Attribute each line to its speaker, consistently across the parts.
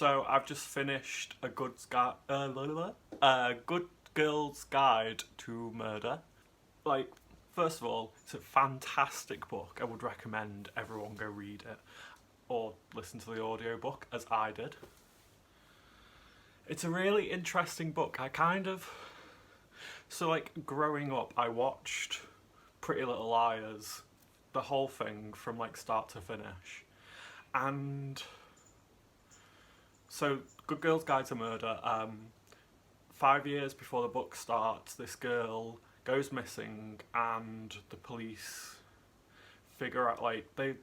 Speaker 1: So I've just finished a Good Girl's Guide to Murder. Like, first of all, it's a fantastic book. I would recommend everyone go read it or listen to the audiobook, as I did. It's a really interesting book. Growing up, I watched Pretty Little Liars, the whole thing from like start to finish. And so, Good Girl's Guide to Murder, 5 years before the book starts, this girl goes missing and the police figure out, like, they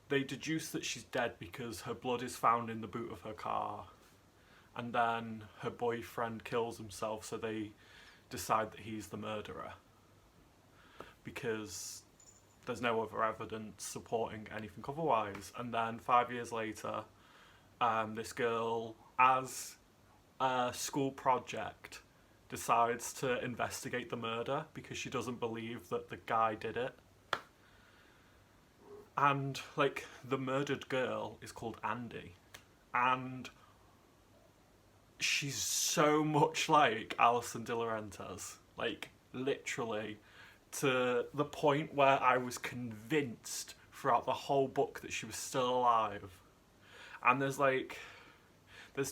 Speaker 1: deduce that she's dead because her blood is found in the boot of her car. And then her boyfriend kills himself, so they decide that he's the murderer. Because there's no other evidence supporting anything otherwise. And then 5 years later, this girl, as a school project, decides to investigate the murder because she doesn't believe that the guy did it. And, like, the murdered girl is called Andy. And she's so much like Alison De Laurentiis. Like, literally, to the point where I was convinced throughout the whole book that she was still alive. And there's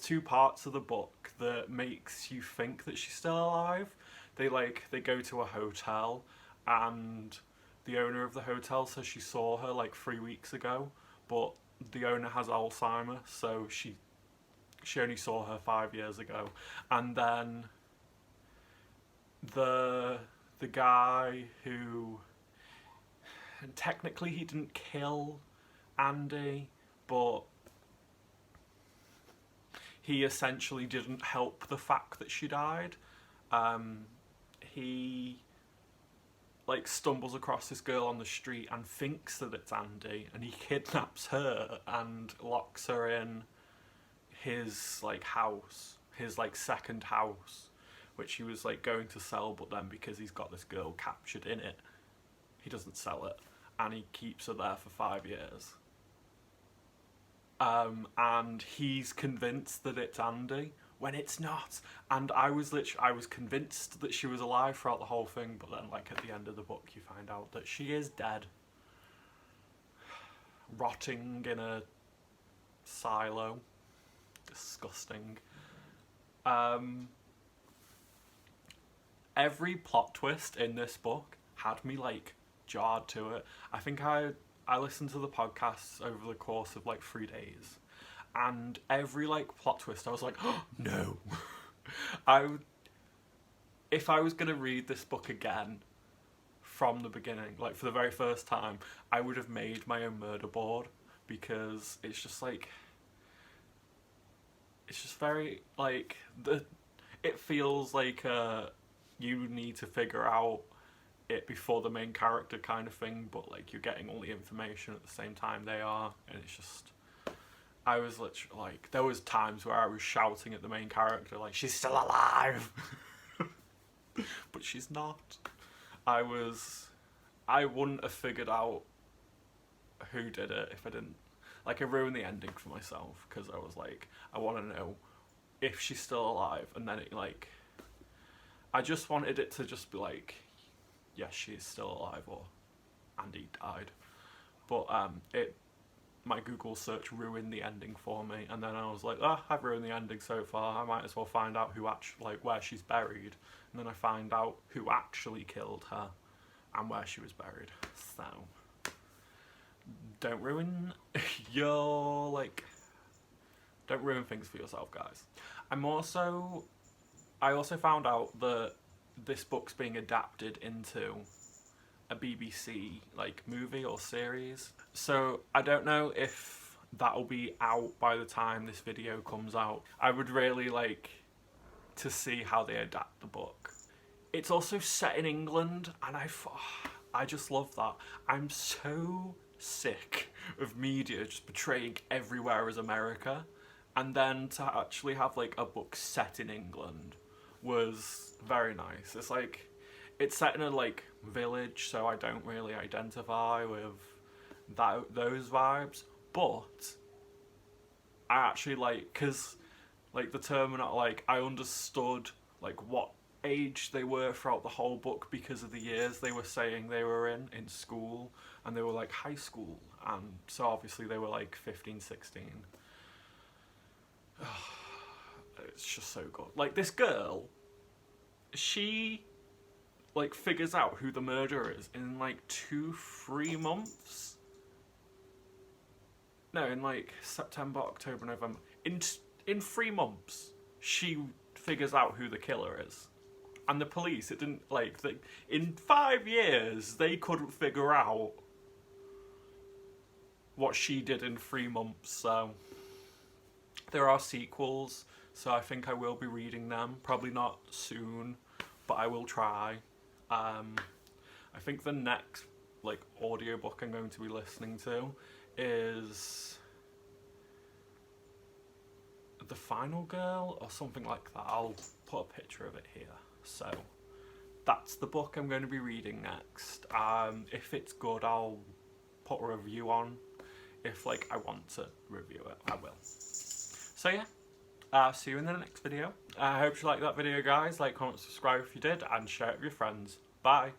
Speaker 1: two parts of the book that makes you think that she's still alive. They go to a hotel and the owner of the hotel says she saw her like 3 weeks ago, but the owner has Alzheimer's, so she only saw her 5 years ago. And then the guy who, technically he didn't kill Andy, but he essentially didn't help the fact that she died. He like stumbles across this girl on the street and thinks that it's Andy, and he kidnaps her and locks her in his like house, his like second house, which he was like going to sell, but then because he's got this girl captured in it, he doesn't sell it, and he keeps her there for 5 years. And he's convinced that it's Andy when it's not. And I was convinced that she was alive throughout the whole thing, but then like at the end of the book you find out that she is dead, rotting in a silo. Disgusting. Every plot twist in this book had me like jarred to it. I think I listened to the podcasts over the course of like 3 days, and every like plot twist I was like, oh, no. If I was gonna read this book again from the beginning, like for the very first time, I would have made my own murder board, because it's just very like it feels like you need to figure out it before the main character kind of thing, but like you're getting all the information at the same time they are, and it's just, I was literally like, there was times where I was shouting at the main character like, she's still alive. But she's not. I wouldn't have figured out who did it if I didn't, like, I ruined the ending for myself because I was like, I want to know if she's still alive, and then it like, I just wanted it to just be like, yes, she is still alive, or Andy died. But my Google search ruined the ending for me, and then I was like, I've ruined the ending so far, I might as well find out who actually, like, where she's buried. And then I find out who actually killed her and where she was buried. So don't ruin don't ruin things for yourself, guys. I also found out that this book's being adapted into a BBC like movie or series. So I don't know if that'll be out by the time this video comes out. I would really like to see how they adapt the book. It's also set in England, and I just love that. I'm so sick of media just portraying everywhere as America, and then to actually have like a book set in England was very nice. It's like, it's set in a like village, so I don't really identify with those vibes, but I actually like, because like the Terminator, like I understood like what age they were throughout the whole book because of the years they were saying they were in school, and they were like high school, and so obviously they were like 15, 16. It's just so good. Like this girl, she like figures out who the murderer is in like 2-3 months. No, in like September, October, November. In 3 months, she figures out who the killer is. And the police, it didn't like in 5 years they couldn't figure out what she did in 3 months. So there are sequels, so I think I will be reading them. Probably not soon, but I will try. I think the next like audiobook I'm going to be listening to is The Final Girl or something like that. I'll put a picture of it here. So that's the book I'm going to be reading next. If it's good, I'll put a review on. If like I want to review it, I will. So yeah, see you in the next video. I hope you liked that video, guys. Like, comment, subscribe if you did, and share it with your friends. Bye.